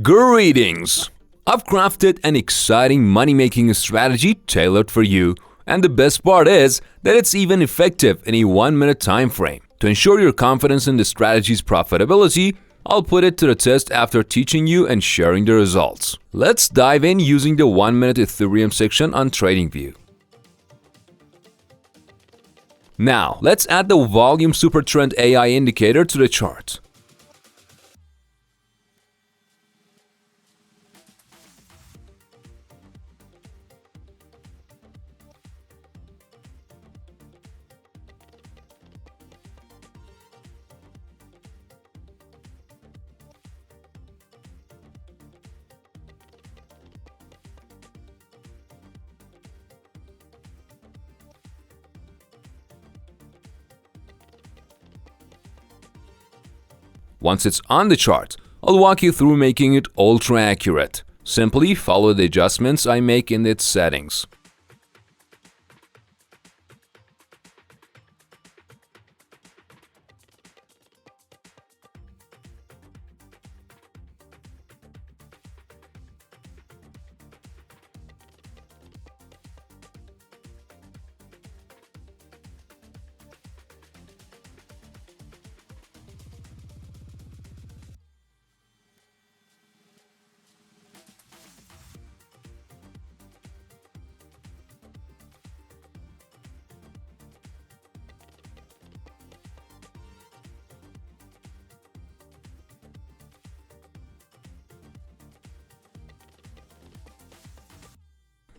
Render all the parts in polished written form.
Greetings! I've crafted an exciting money-making strategy tailored for you, and the best part is that it's even effective in a 1-minute time frame. To ensure your confidence in the strategy's profitability, I'll put it to the test after teaching you and sharing the results. Let's dive in using the 1-minute Ethereum section on TradingView. Now, let's add the volume supertrend AI indicator to the chart. Once it's on the chart, I'll walk you through making it ultra accurate. Simply follow the adjustments I make in its settings.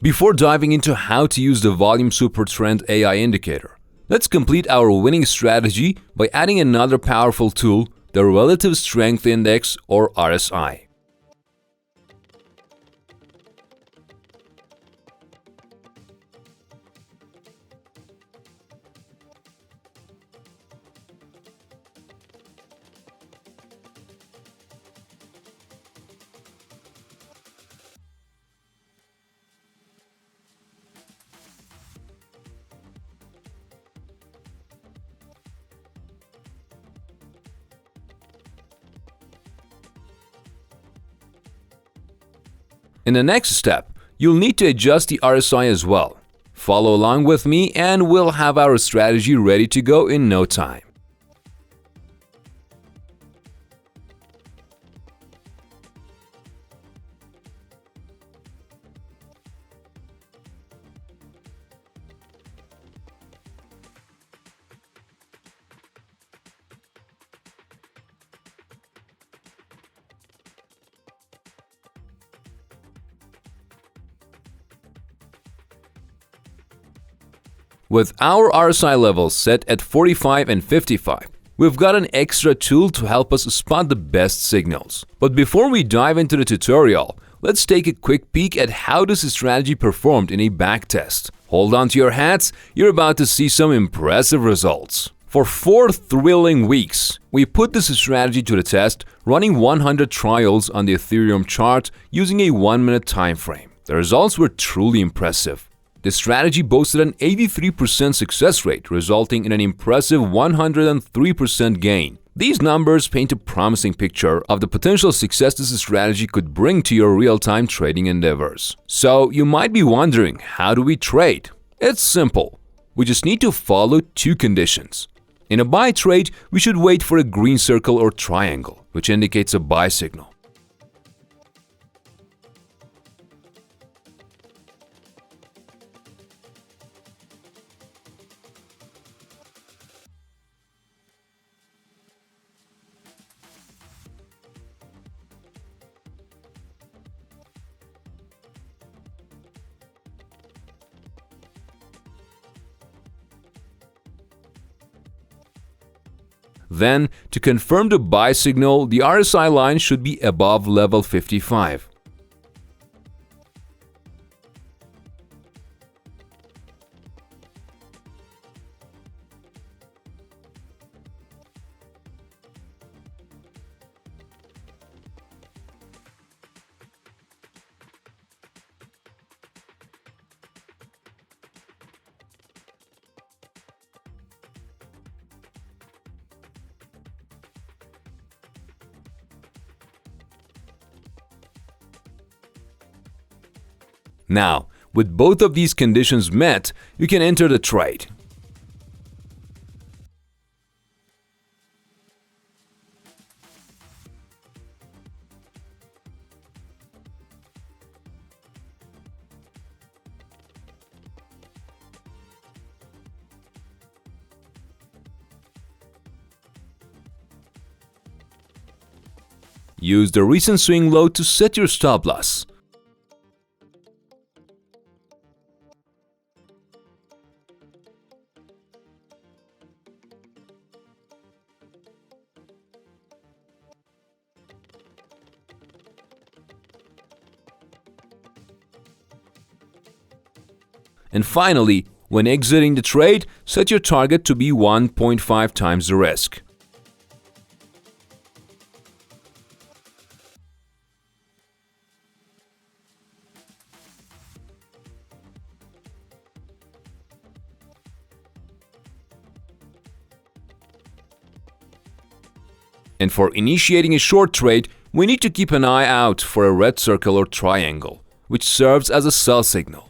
Before diving into how to use the Volume Supertrend AI indicator, let's complete our winning strategy by adding another powerful tool, the Relative Strength Index or RSI. In the next step, you'll need to adjust the RSI as well. Follow along with me and we'll have our strategy ready to go in no time. With our RSI levels set at 45 and 55, we've got an extra tool to help us spot the best signals. But before we dive into the tutorial, let's take a quick peek at how this strategy performed in a backtest. Hold on to your hats, you're about to see some impressive results. For 4 thrilling weeks, we put this strategy to the test, running 100 trials on the Ethereum chart using a 1-minute time frame. The results were truly impressive. The strategy boasted an 83% success rate, resulting in an impressive 103% gain. These numbers paint a promising picture of the potential success this strategy could bring to your real-time trading endeavors. So, you might be wondering, how do we trade? It's simple. We just need to follow 2 conditions. In a buy trade, we should wait for a green circle or triangle, which indicates a buy signal. Then, to confirm the buy signal, the RSI line should be above level 55. Now, with both of these conditions met, you can enter the trade. Use the recent swing low to set your stop loss. And finally, when exiting the trade, set your target to be 1.5 times the risk. And for initiating a short trade, we need to keep an eye out for a red circle or triangle, which serves as a sell signal.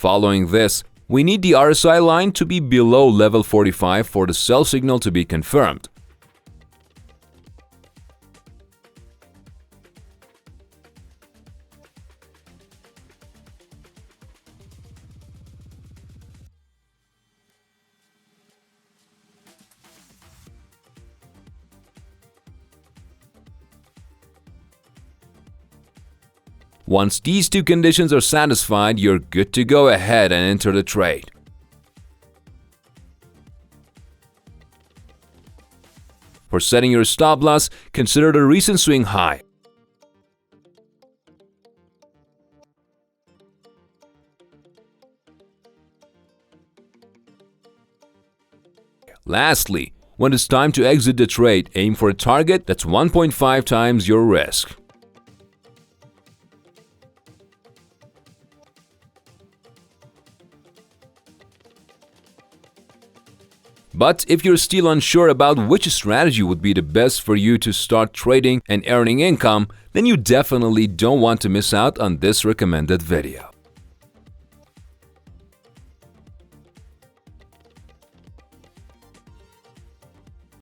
Following this, we need the RSI line to be below level 45 for the sell signal to be confirmed. Once these two conditions are satisfied, you're good to go ahead and enter the trade. For setting your stop loss, consider the recent swing high. Lastly, when it's time to exit the trade, aim for a target that's 1.5 times your risk. But if you're still unsure about which strategy would be the best for you to start trading and earning income, then you definitely don't want to miss out on this recommended video.